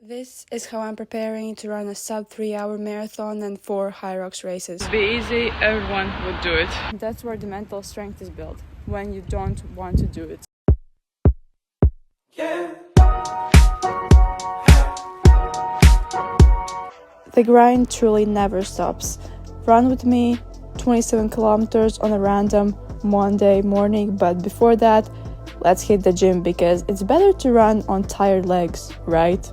This is how I'm preparing to run a sub 3-hour marathon and 4 hyrox races. It'd be easy, everyone would do it. That's where the mental strength is built, when you don't want to do it. Yeah. The grind truly never stops. Run with me 27 kilometers on a random Monday morning, but before that, let's hit the gym because it's better to run on tired legs, right?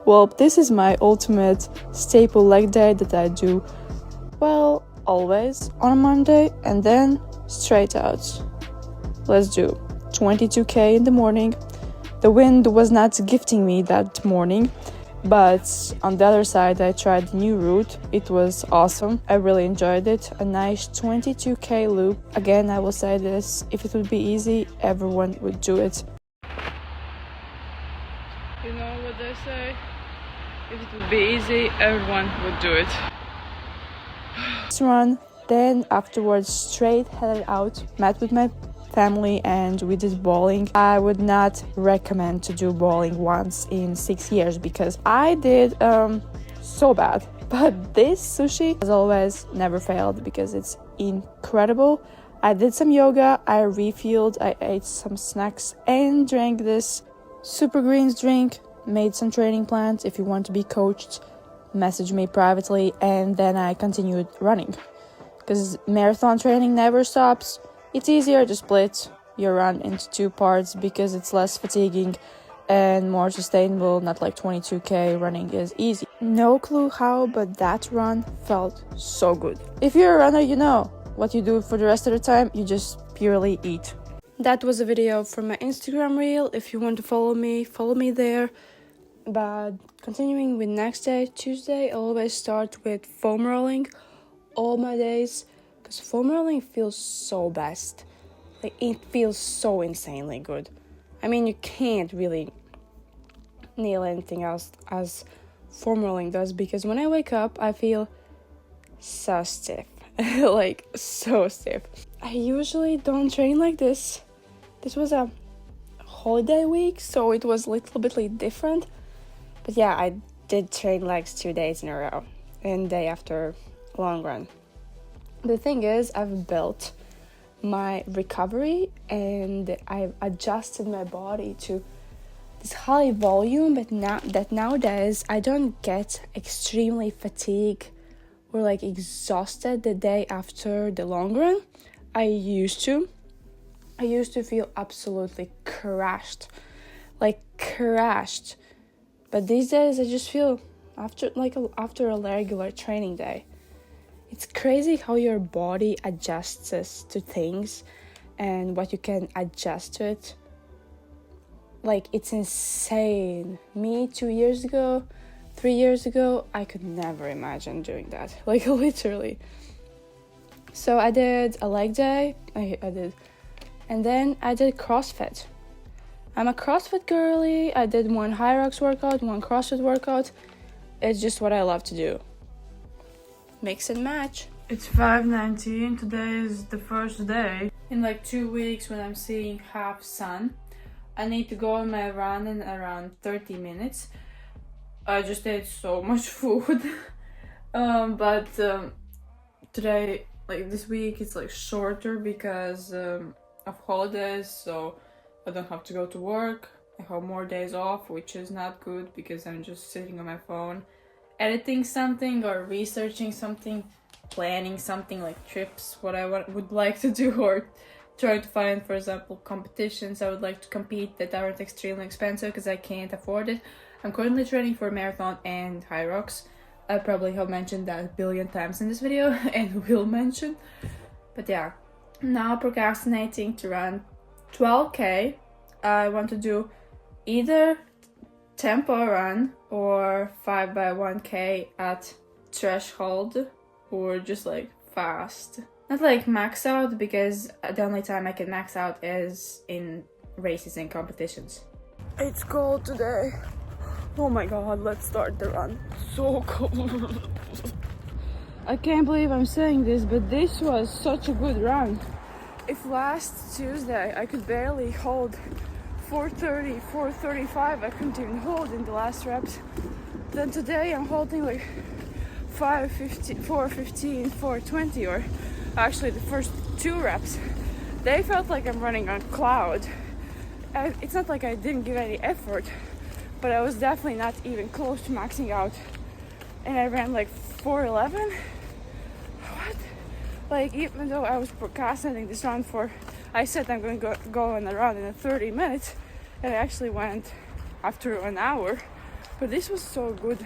Well, this is my ultimate staple leg day that I do, well, always on a Monday and then straight out. Let's do 22k in the morning. The wind was not gifting me that morning, but on the other side I tried the new route. It was awesome. I really enjoyed it. A nice 22k loop. Again, I will say this, if it would be easy, everyone would do it. You know what they say? If it would be easy, everyone would do it. Run, then afterwards straight headed out, met with my family and we did bowling. I would not recommend to do bowling once in 6 years because I did so bad. But this sushi, as always, never failed because it's incredible. I did some yoga, I refueled, I ate some snacks and drank this super greens drink. Made some training plans. If you want to be coached, message me privately, and then I continued running because marathon training never stops. It's easier to split your run into 2 parts because it's less fatiguing and more sustainable. Not like 22k running is easy. No clue how, but that run felt so good. If you're a runner, you know what you do for the rest of the time. You just purely eat. That was a video from my Instagram reel. If you want to follow me there. But continuing with next day, Tuesday, I always start with foam rolling all my days because foam rolling feels so best. Like, it feels so insanely good. I mean, you can't really nail anything else as foam rolling does because when I wake up, I feel so stiff. Like, so stiff. I usually don't train like this. This was a holiday week, so it was a little bit different. But yeah, I did train legs 2 days in a row and day after a long run. The thing is, I've built my recovery and I've adjusted my body to this high volume, but nowadays I don't get extremely fatigued or like exhausted the day after the long run. I used to feel absolutely crashed. But these days I just feel after a regular training day. It's crazy how your body adjusts to things and what you can adjust to it. Like, it's insane. Me 3 years ago, I could never imagine doing that. Like, literally. So I did a leg day. And then I did CrossFit. I'm a CrossFit girly. I did 1 hyrox workout, 1 CrossFit workout. It's just what I love to do. Mix and match. It's 5:19. Today is the first day. In like 2 weeks when I'm seeing half sun, I need to go on my run in around 30 minutes. I just ate so much food. But today, like this week, it's like shorter because of holidays, so I don't have to go to work. I have more days off, which is not good because I'm just sitting on my phone editing something or researching something, planning something like trips, what I would like to do, or trying to find, for example, competitions I would like to compete that aren't extremely expensive because I can't afford it. I'm currently training for a marathon and hyrox. I probably have mentioned that a billion times in this video and will mention. But yeah, now procrastinating to run 12k. I want to do either tempo run or 5x1k at threshold or just like fast. Not like max out because the only time I can max out is in races and competitions. It's cold today. Oh my god, let's start the run. So cold. I can't believe I'm saying this, but this was such a good run. If last Tuesday I could barely hold 4:30, 4:35. I couldn't even hold in the last reps. Then today I'm holding like 5:15, 4:15, 4:20, or actually the first 2 reps. They felt like I'm running on cloud. It's not like I didn't give any effort, but I was definitely not even close to maxing out. And I ran like 4:11. What? Like, even though I was procrastinating this run I said I'm going to go on a run in 30 minutes, and I actually went after an hour. But this was so good.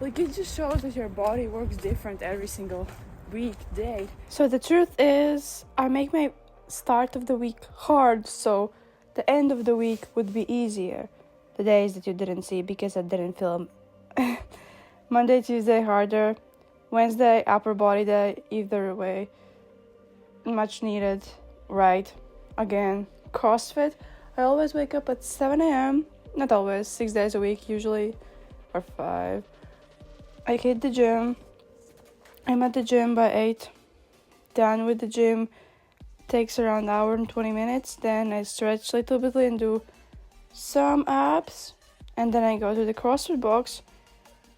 Like, it just shows that your body works different every single weekday. So the truth is, I make my start of the week hard, so the end of the week would be easier. The days that you didn't see because I didn't film. Monday, Tuesday harder. Wednesday, upper body day. Either way, much needed. Right. Again, CrossFit. I always wake up at 7 a.m. Not always, 6 days a week usually, or 5. I hit the gym. I'm at the gym by 8. Done with the gym. Takes around an hour and 20 minutes. Then I stretch a little bit and do some abs. And then I go to the CrossFit box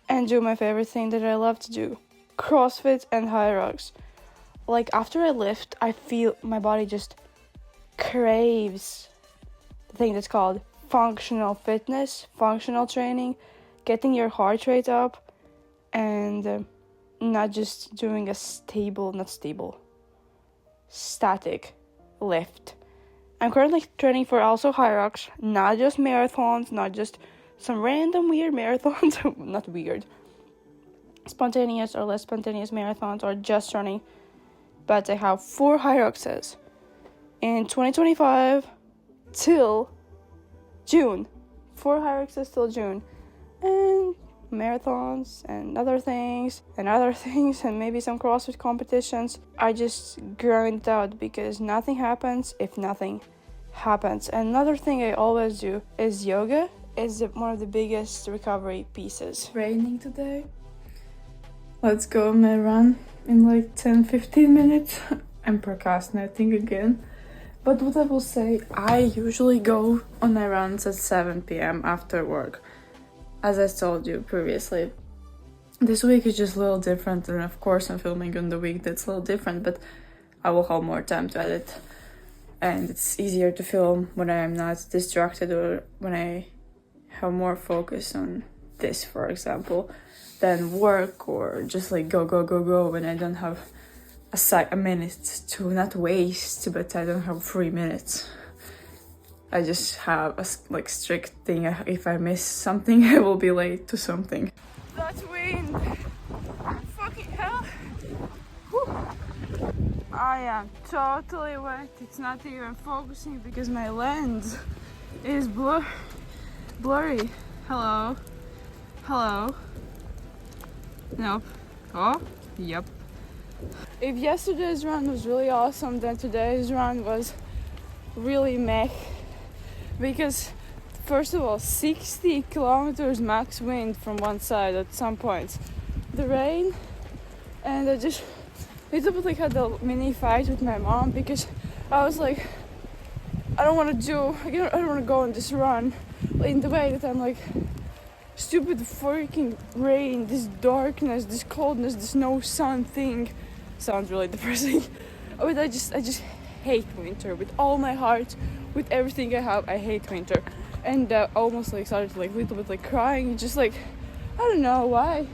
and do my favorite thing that I love to do. CrossFit and hyrox. Like, after I lift, I feel my body just craves the thing that's called functional fitness, functional training, getting your heart rate up, and not just doing a static lift. I'm currently training for also hyrox, not just marathons, not just some random weird marathons, not weird, spontaneous or less spontaneous marathons, or just running. But I have 4 hyroxes in 2025 till June. 4 hyroxes till June. And marathons and other things and maybe some CrossFit competitions. I just grind it out because nothing happens if nothing happens. And another thing I always do is yoga. Is one of the biggest recovery pieces. Raining today. Let's go on my run in like 10-15 minutes. I'm procrastinating again. But what I will say, I usually go on my runs at 7 p.m. after work. As I told you previously, this week is just a little different, and of course I'm filming on the week that's a little different, but I will have more time to edit. And it's easier to film when I am not distracted, or when I have more focus on this, for example, than work, or just like go when I don't have a minute to not waste, but I don't have 3 minutes. I just have a strict thing. If I miss something, I will be late to something. That wind, fucking hell. Whew. I am totally wet. It's not even focusing because my lens is blurry. Hello. Nope. Oh, yep. If yesterday's run was really awesome, then today's run was really meh. Because, first of all, 60 kilometers max wind from one side at some points. The rain, and I just little bit had a mini fight with my mom because I was like, I don't want to go on this run in the way that I'm like, stupid freaking rain, this darkness, this coldness, this no sun thing. Sounds really depressing. But I just hate winter with all my heart, with everything I have. I hate winter. And almost started little bit crying, just I don't know why.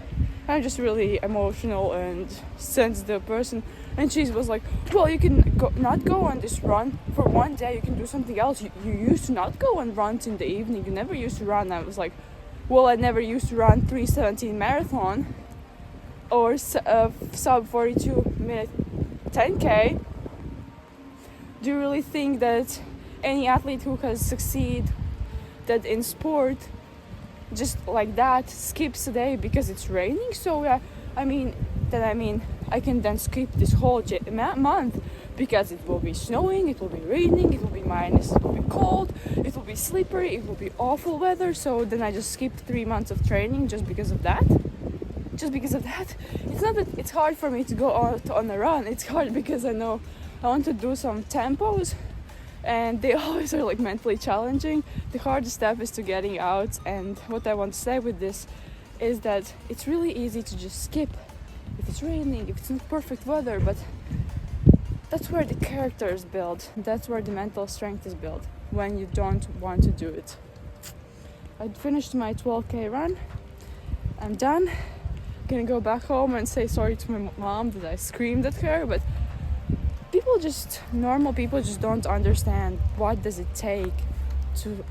I'm just really emotional and sensitive person. And she was like, well, you can not go on this run for one day, you can do something else. You used to not go on runs in the evening, you never used to run. I was like, well, I never used to run 3:17 marathon or sub 42 minute 10k. Do you really think that any athlete who has succeeded in sport just like that skips a day because it's raining? So I can then skip this whole month because it will be snowing, it will be raining, it will be minus, it will be cold, it will be slippery, it will be awful weather. So then I just skipped 3 months of training just because of that. It's not that it's hard for me to go on a run. It's hard because I know I want to do some tempos and they always are like mentally challenging. The hardest step is to getting out, and what I want to say with this is that it's really easy to just skip if it's raining, if it's not perfect weather, but that's where the character is built. That's where the mental strength is built, when you don't want to do it. I finished my 12k run. I'm done. I'm gonna go back home and say sorry to my mom that I screamed at her, but normal people just don't understand what does it take to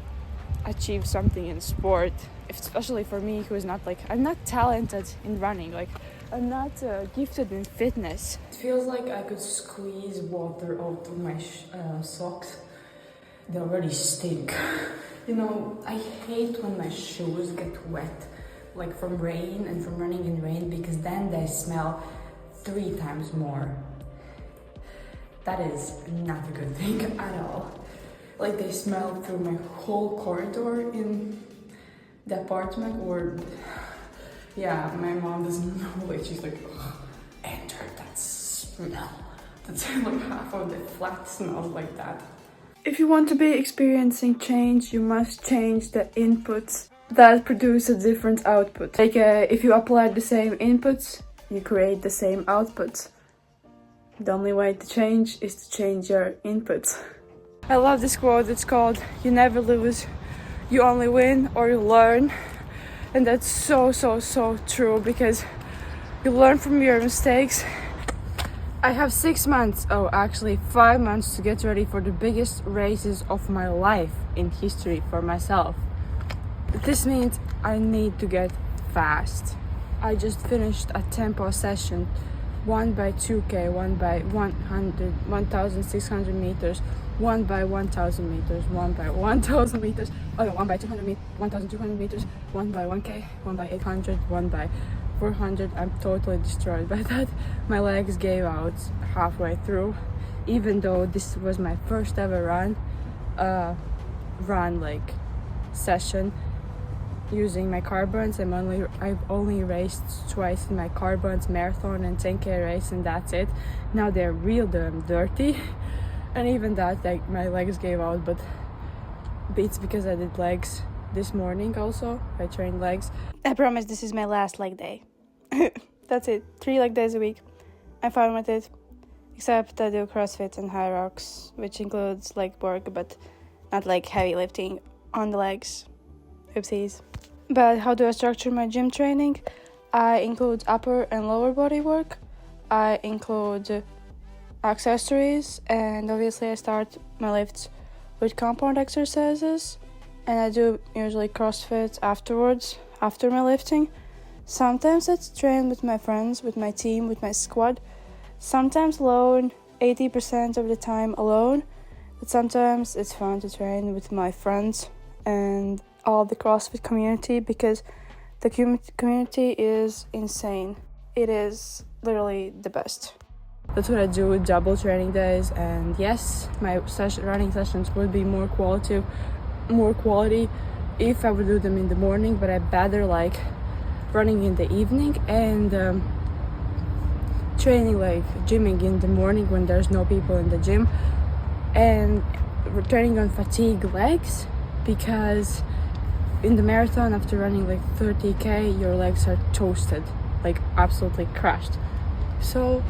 achieve something in sport, especially for me, who is not like, I'm not talented in running, like I'm not gifted in fitness. It feels like I could squeeze water out of my socks. They already stink. You know, I hate when my shoes get wet, like from rain and from running in rain, because then they smell 3 times more. That is not a good thing at all. Like they smell through my whole corridor in the apartment, or yeah, my mom doesn't know, like she's like, enter that smell. That's like half of the flat smells like that. If you want to be experiencing change, you must change the inputs that produce a different output. Like if you apply the same inputs, you create the same outputs. The only way to change is to change your inputs. I love this quote. It's called, "You never lose, you only win or you learn." And that's so true, because you learn from your mistakes. I have 6 months, actually 5 months to get ready for the biggest races of my life in history for myself. This means I need to get fast. I just finished a tempo session, 1 by 2k, 1 by 100, 1,600 meters, 1 by 1,000 meters, 1 by 1,000 meters, 1 by 200 meters, 1,200 meters, 1 by 1k, 1 by 800, 1 by 400. I'm totally destroyed by that. My legs gave out halfway through, even though this was my first ever run like session using my carbons. I've only raced twice in my carbons, marathon and 10k race, and that's it. Now they're real damn dirty, and even that, like, my legs gave out, but it's because I did legs this morning also. I trained legs. I promise this is my last leg day. That's it. 3 leg days a week. I'm fine with it, except I do CrossFit and hyrox, which includes leg work, but not like heavy lifting on the legs. Oopsies. But how do I structure my gym training? I include upper and lower body work. I include accessories, and obviously I start my lifts with compound exercises, and I do usually CrossFit afterwards, after my lifting. Sometimes I train with my friends, with my team, with my squad. Sometimes alone, 80% of the time alone, but sometimes it's fun to train with my friends and all the CrossFit community, because the community is insane. It is literally the best. That's what I do with double training days, and yes, my running sessions would be more quality if I would do them in the morning, but I better like running in the evening and training, like gymming in the morning when there's no people in the gym, and training on fatigue legs, because in the marathon, after running like 30k, your legs are toasted, like absolutely crushed. So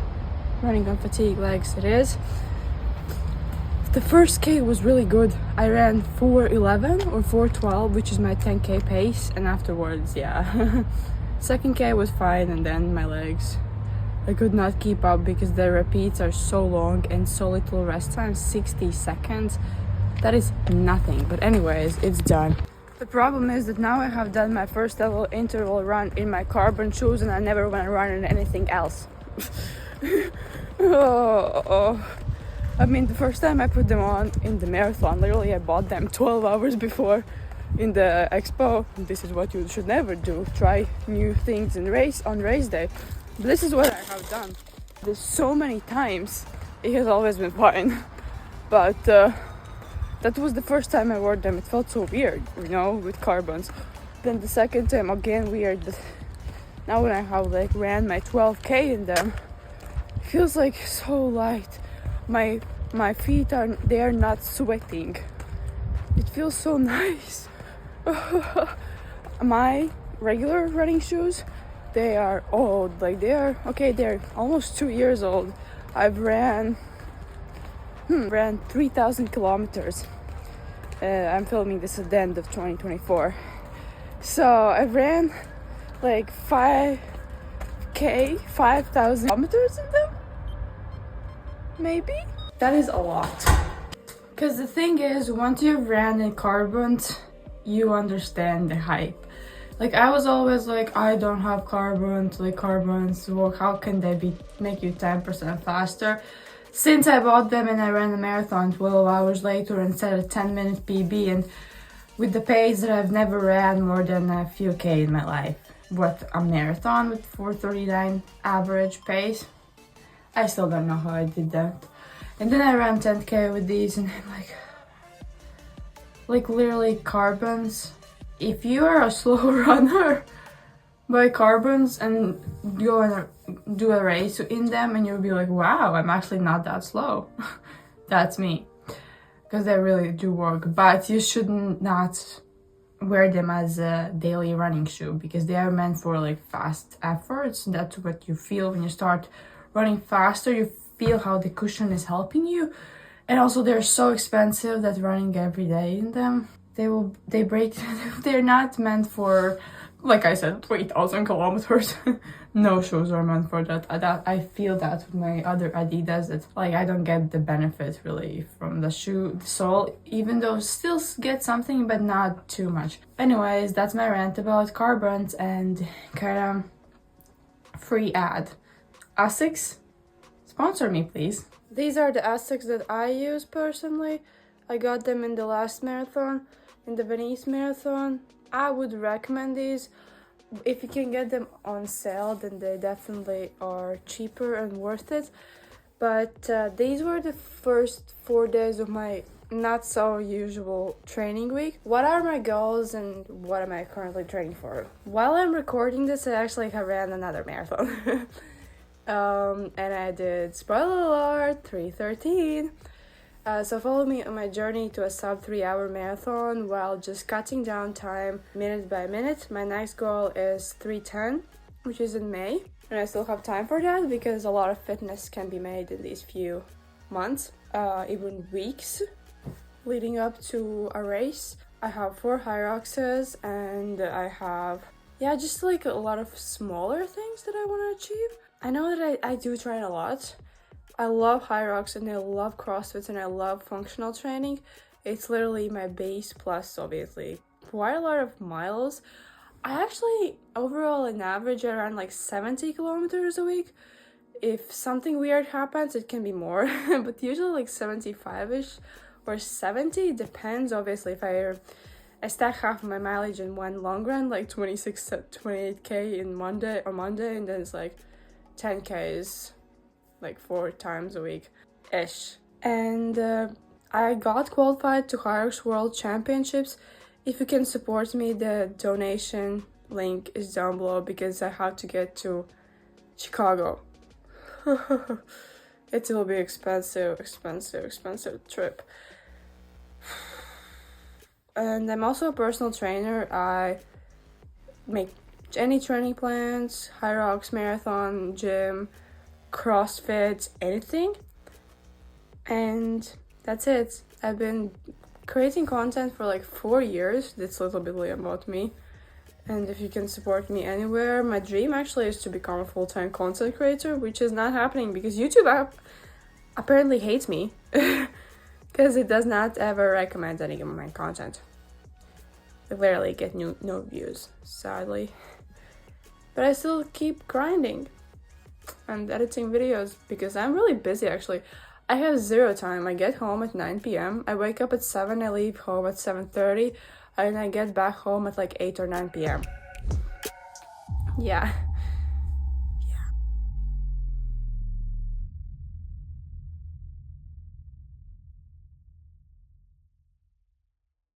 running on fatigue legs it is. The first K was really good. I ran 4:11 or 4:12, which is my 10k pace, and afterwards, yeah. Second K was fine, and then my legs, I could not keep up because the repeats are so long and so little rest time, 60 seconds. That is nothing, but anyways, it's done. The problem is that now I have done my first ever interval run in my carbon shoes, and I never want to run in anything else. I mean, the first time I put them on in the marathon, literally I bought them 12 hours before in the expo. This is what you should never do, try new things on race day. This is what I have done. There's so many times it has always been fine, but that was the first time I wore them. It felt so weird, you know, with carbons. Then the second time again weird, but now when I have like ran my 12k in them, it feels like so light. My my feet are not sweating. It feels so nice. My regular running shoes, they are old. Like they're almost 2 years old. I've ran 3,000 kilometers. I'm filming this at the end of 2024. So I ran like 5,000 kilometers in them. Maybe? That is a lot. Because the thing is, once you've ran in carbons, you understand the hype. Like I was always like, I don't have carbons, well, how can they make you 10% faster? Since I bought them and I ran the marathon 12 hours later and set a 10-minute PB, and with the pace that I've never ran more than a few K in my life. What, a marathon with 4:39 average pace? I still don't know how I did that. And then I ran 10K with these, and I'm like literally carbons. If you are a slow runner by carbons and go and do a race in them, and you'll be like, wow, I'm actually not that slow. That's me. Because they really do work. But you should not wear them as a daily running shoe, because they are meant for like fast efforts. That's what you feel when you start running faster. You feel how the cushion is helping you. And also they're so expensive that running every day in them, they break. They're not meant for, like I said, 3,000 kilometers. No shoes are meant for that. I feel that with my other Adidas, that like I don't get the benefit really from the shoe, the sole, even though still get something, but not too much. Anyways, that's my rant about carbons and kind of free ad. Asics, sponsor me, please. These are the Asics that I use personally. I got them in the last marathon, in the Venice marathon. I would recommend these. If you can get them on sale, then they definitely are cheaper and worth it. But these were the first 4 days of my not so usual training week. What are my goals and what am I currently training for? While I'm recording this, I actually have ran another marathon. And I did, spoiler alert, 3:13. So follow me on my journey to a sub 3-hour marathon while just cutting down time minute by minute. My next goal is 3:10, which is in May. And I still have time for that because a lot of fitness can be made in these few months, even weeks leading up to a race. I have 4 hyroxes and I have, just like a lot of smaller things that I want to achieve. I know that I do train a lot. I love hyrox and I love CrossFit and I love functional training. It's literally my base plus obviously quite a lot of miles. I actually overall in average I run like 70 kilometers a week. If something weird happens it can be more, but usually like 75ish or 70, depends obviously. If I stack half of my mileage in one long run, like 28k in Monday, and then it's like 10k is like 4 times a week ish. And I got qualified to Hyrox World Championships. If you can support me, the donation link is down below because I have to get to Chicago. It will be expensive trip. And I'm also a personal trainer. I make any training plans, hyrox, marathon, gym, CrossFit, anything. And that's it. I've been creating content for like 4 years. That's a little bit about me. And if you can support me anywhere, my dream actually is to become a full-time content creator, which is not happening because YouTube apparently hates me because it does not ever recommend any of my content. I literally get no views, sadly. But I still keep grinding and editing videos because I'm really busy actually. I have zero time. I get home at 9 p.m. I wake up at 7, I leave home at 7:30, and I get back home at like 8 or 9 p.m. Yeah.